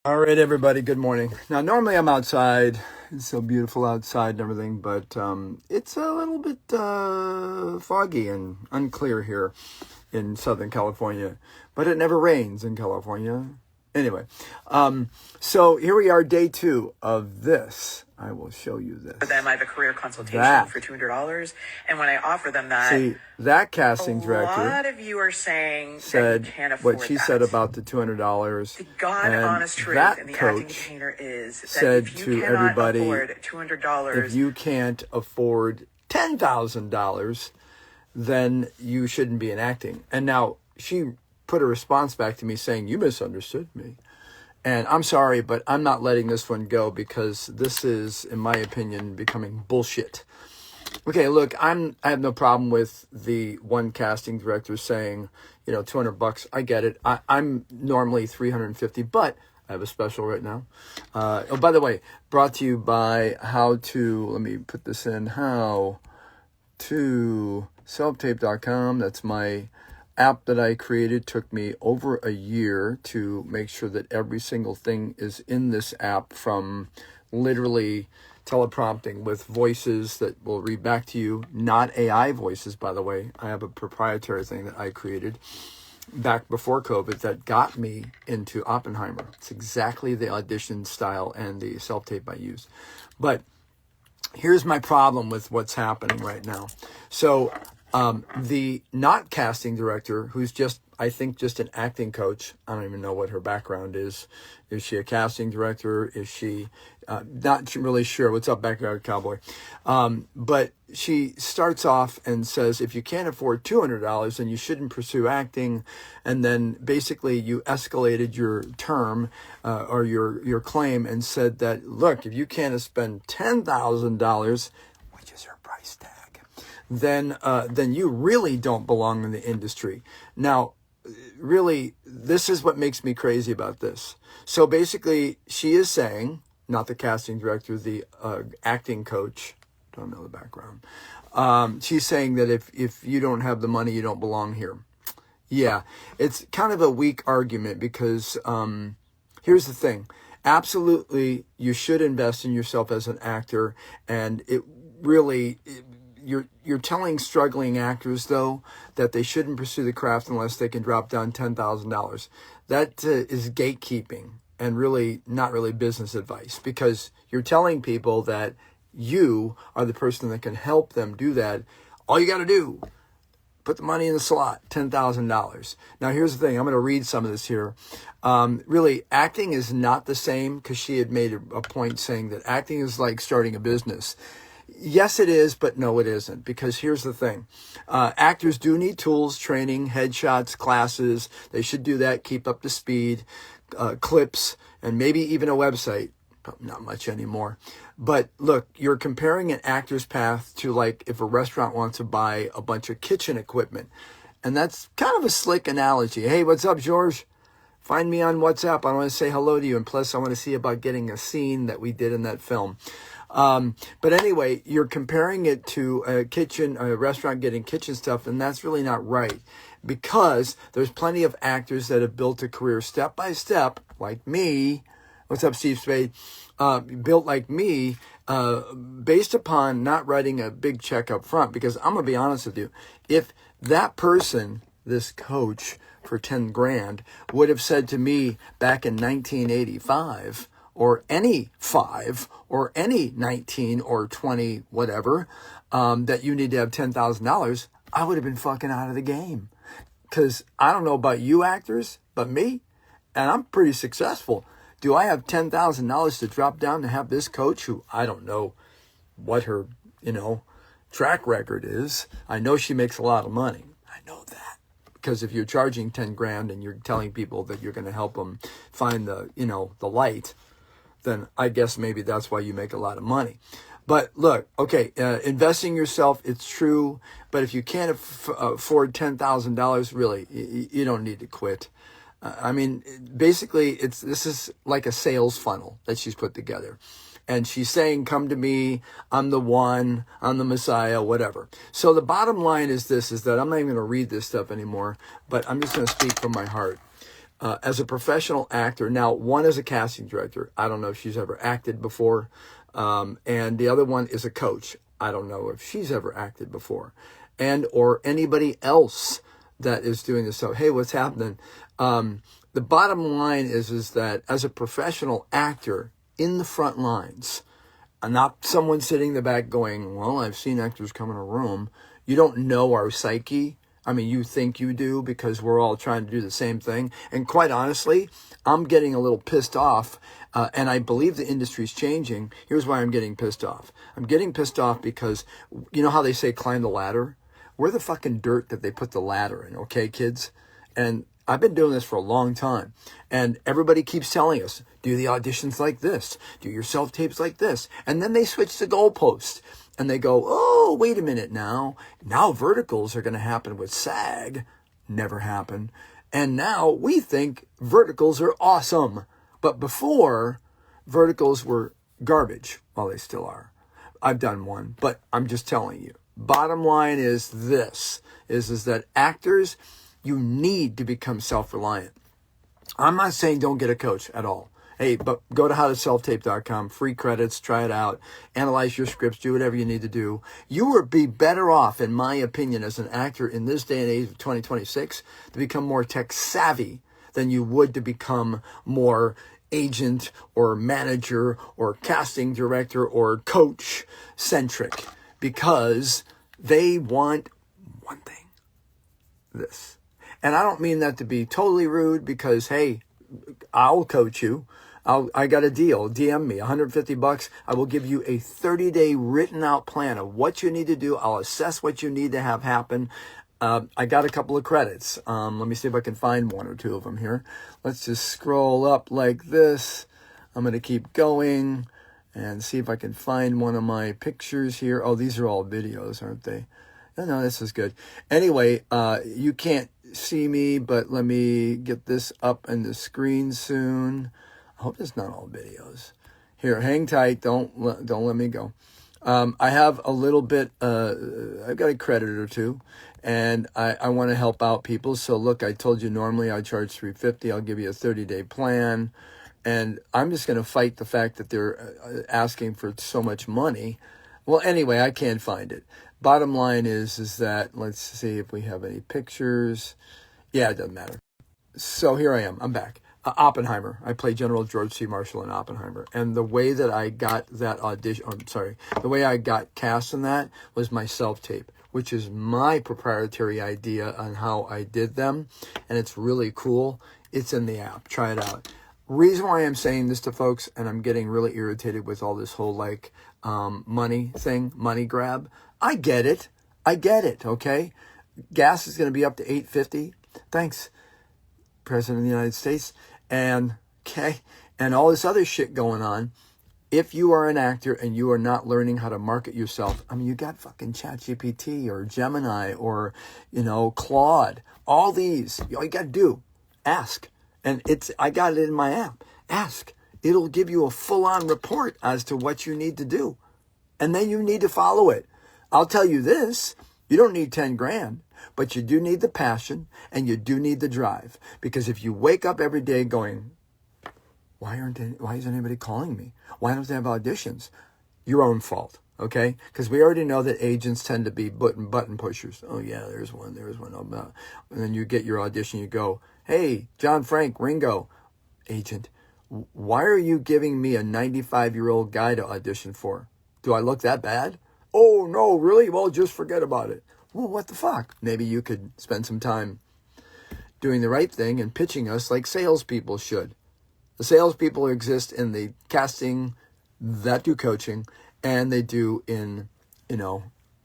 All right, everybody, good morning. Now, normally I'm outside. It's so beautiful outside and everything, but it's a little bit foggy and unclear here in Southern California. But it never rains in California. Anyway, so here we are, day 2 of this. I will show you this. For them, I have a career consultation for $200, and when I offer them that, see, that casting director, a lot of you are saying said that you can't afford what she that. said about the $200. The God and honest truth that in the coach acting container is that said if you to cannot everybody, afford $200, if you can't afford $10,000, then you shouldn't be in acting. And now she put a response back to me saying, you misunderstood me. And I'm sorry, but I'm not letting this one go because this is, in my opinion, becoming bullshit. Okay, look, I have no problem with the one casting director saying, $200. I get it. I'm normally $350, but I have a special right now. Oh, by the way, brought to you by let me put this in, how to selftape.com. That's my app that I created. Took me over a year to make sure that every single thing is in this app, from literally teleprompting with voices that will read back to you, not AI voices, by the way. I have a proprietary thing that I created back before COVID that got me into Oppenheimer. It's exactly the audition style and the self-tape I use. But here's my problem with what's happening right now. So the not casting director, who's I think just an acting coach. I don't even know what her background is. Is she a casting director? Is she not really sure? What's up, Backyard Cowboy? But she starts off and says, if you can't afford $200, then you shouldn't pursue acting. And then basically you escalated your term or your claim and said that, look, if you can't spend $10,000, which is her price tag, then you really don't belong in the industry. Now, really, this is what makes me crazy about this. So basically, she is saying, not the casting director, the acting coach, don't know the background. She's saying that if you don't have the money, you don't belong here. Yeah, it's kind of a weak argument because here's the thing. Absolutely, you should invest in yourself as an actor, and it really... You're telling struggling actors, though, that they shouldn't pursue the craft unless they can drop down $10,000. That is gatekeeping and really not really business advice, because you're telling people that you are the person that can help them do that. All you got to do, put the money in the slot, $10,000. Now, here's the thing. I'm going to read some of this here. Really, acting is not the same, because she had made a point saying that acting is like starting a business. Yes, it is, but no, it isn't. Because here's the thing. Actors do need tools, training, headshots, classes. They should do that, keep up to speed, clips, and maybe even a website. But not much anymore. But look, you're comparing an actor's path to like if a restaurant wants to buy a bunch of kitchen equipment. And that's kind of a slick analogy. Hey, what's up, George? Find me on WhatsApp. I want to say hello to you. And plus, I want to see about getting a scene that we did in that film. But anyway, you're comparing it to a restaurant getting kitchen stuff, and that's really not right, because there's plenty of actors that have built a career step by step, like me. What's up, Steve Spade? Built like me, based upon not writing a big check up front. Because I'm going to be honest with you, if that person, this coach for 10 grand, would have said to me back in 1985, or any 5, or any 19 or 20, whatever, that you need to have $10,000, I would have been fucking out of the game. Because I don't know about you actors, but me, and I'm pretty successful. Do I have $10,000 to drop down to have this coach who I don't know what her, track record is? I know she makes a lot of money. I know that. Because if you're charging 10 grand and you're telling people that you're going to help them find the light, then I guess maybe that's why you make a lot of money. But look, okay, investing yourself, it's true. But if you can't afford $10,000, really, you don't need to quit. Basically, this is like a sales funnel that she's put together. And she's saying, come to me, I'm the one, I'm the Messiah, whatever. So the bottom line is this, is that I'm not even going to read this stuff anymore, but I'm just going to speak from my heart. as a professional actor. Now, one is a casting director. I don't know if she's ever acted before. And the other one is a coach. I don't know if she's ever acted before. And or anybody else that is doing this. So, hey, what's happening? The bottom line is that as a professional actor in the front lines, not someone sitting in the back going, well, I've seen actors come in a room. You don't know our psyche. I mean, you think you do because we're all trying to do the same thing. And quite honestly, I'm getting a little pissed off, and I believe the industry's changing. Here's why I'm getting pissed off. I'm getting pissed off because, you know how they say climb the ladder? We're the fucking dirt that they put the ladder in, okay, kids? And I've been doing this for a long time, and everybody keeps telling us, do the auditions like this, do your self-tapes like this, and then they switch the goalpost, and they go, oh, wait a minute now verticals are going to happen with SAG. Never happened. And now we think verticals are awesome, but before, verticals were garbage. Well, they still are. I've done one, but I'm just telling you. Bottom line is this, is that actors, you need to become self-reliant. I'm not saying don't get a coach at all. Hey, but go to howtoselftape.com, free credits, try it out, analyze your scripts, do whatever you need to do. You would be better off, in my opinion, as an actor in this day and age of 2026 to become more tech savvy than you would to become more agent or manager or casting director or coach centric, because they want one thing, this. And I don't mean that to be totally rude, because, hey, I'll coach you. I got a deal. DM me $150. I will give you a 30-day written out plan of what you need to do. I'll assess what you need to have happen. I got a couple of credits. Let me see if I can find one or two of them here. Let's just scroll up like this. I'm going to keep going and see if I can find one of my pictures here. Oh, these are all videos, aren't they? No, this is good. Anyway, you can't see me, but let me get this up in the screen soon. I hope it's not all videos. Here, hang tight. Don't let me go. I have a little bit, I've got a credit or two, and I want to help out people. So look, I told you normally I charge $350. I'll give you a 30-day plan. And I'm just going to fight the fact that they're asking for so much money. Well, anyway, I can't find it. Bottom line is that, let's see if we have any pictures. Yeah, it doesn't matter. So here I am. I'm back. Oppenheimer. I played General George C. Marshall in Oppenheimer. And the way that I got that audition, the way I got cast in that was my self-tape, which is my proprietary idea on how I did them. And it's really cool. It's in the app. Try it out. Reason why I'm saying this to folks, and I'm getting really irritated with all this whole money thing, money grab. I get it, okay? Gas is going to be up to $8.50. Thanks, President of the United States. And all this other shit going on. If you are an actor and you are not learning how to market yourself, I mean, you got fucking ChatGPT or Gemini or, Claude. All these, all you got to do, ask. And I got it in my app. Ask. It'll give you a full-on report as to what you need to do. And then you need to follow it. I'll tell you this, you don't need 10 grand, but you do need the passion and you do need the drive. Because if you wake up every day going, why isn't anybody calling me? Why don't they have auditions? Your own fault, okay? Because we already know that agents tend to be button pushers. Oh yeah, there's one. And then you get your audition, you go, hey, John Frank, Ringo, agent, why are you giving me a 95-year-old guy to audition for? Do I look that bad? Oh, no, really? Well, just forget about it. Well, what the fuck? Maybe you could spend some time doing the right thing and pitching us like salespeople should. The salespeople exist in the casting that do coaching, and they do in,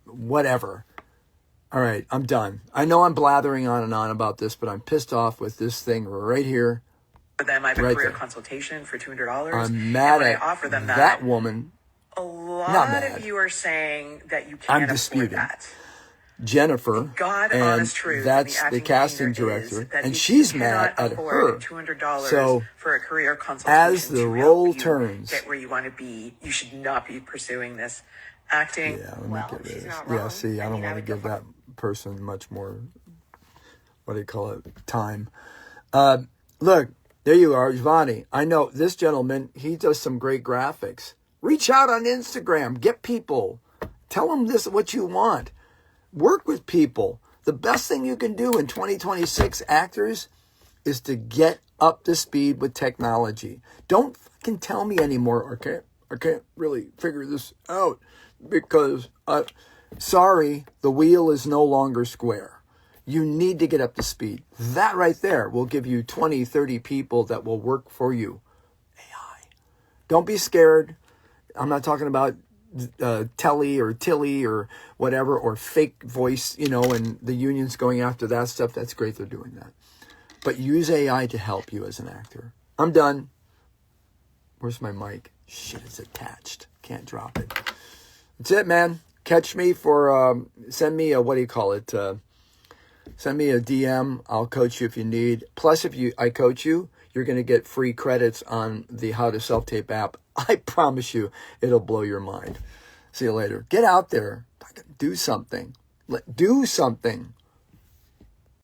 whatever. All right, I'm done. I know I'm blathering on and on about this, but I'm pissed off with this thing right here. For them, I have a career consultation for $200. I'm mad at offer them that woman. A lot of you are saying that you can't afford that. Jennifer, and that's the casting director, and she's mad at her. So, for a career consultation, as the role turns, get where you want to be, you should not be pursuing this acting. Yeah, let me get rid of this. Yeah, see, I don't want to give that person much more, time. Look, there you are, Giovanni. I know this gentleman, he does some great graphics. Reach out on Instagram. Get people. Tell them this is what you want. Work with people. The best thing you can do in 2026, actors, is to get up to speed with technology. Don't fucking tell me anymore, I can't really figure this out because, sorry, the wheel is no longer square. You need to get up to speed. That right there will give you 20, 30 people that will work for you. AI. Don't be scared. I'm not talking about Telly or Tilly or whatever, or fake voice, and the unions going after that stuff. That's great they're doing that. But use AI to help you as an actor. I'm done. Where's my mic? Shit, it's attached. Can't drop it. That's it, man. Catch me for, send me a, send me a DM. I'll coach you if you need. Plus, if I coach you, you're going to get free credits on the How to Self-Tape app. I promise you, it'll blow your mind. See you later. Get out there. Do something. Do something.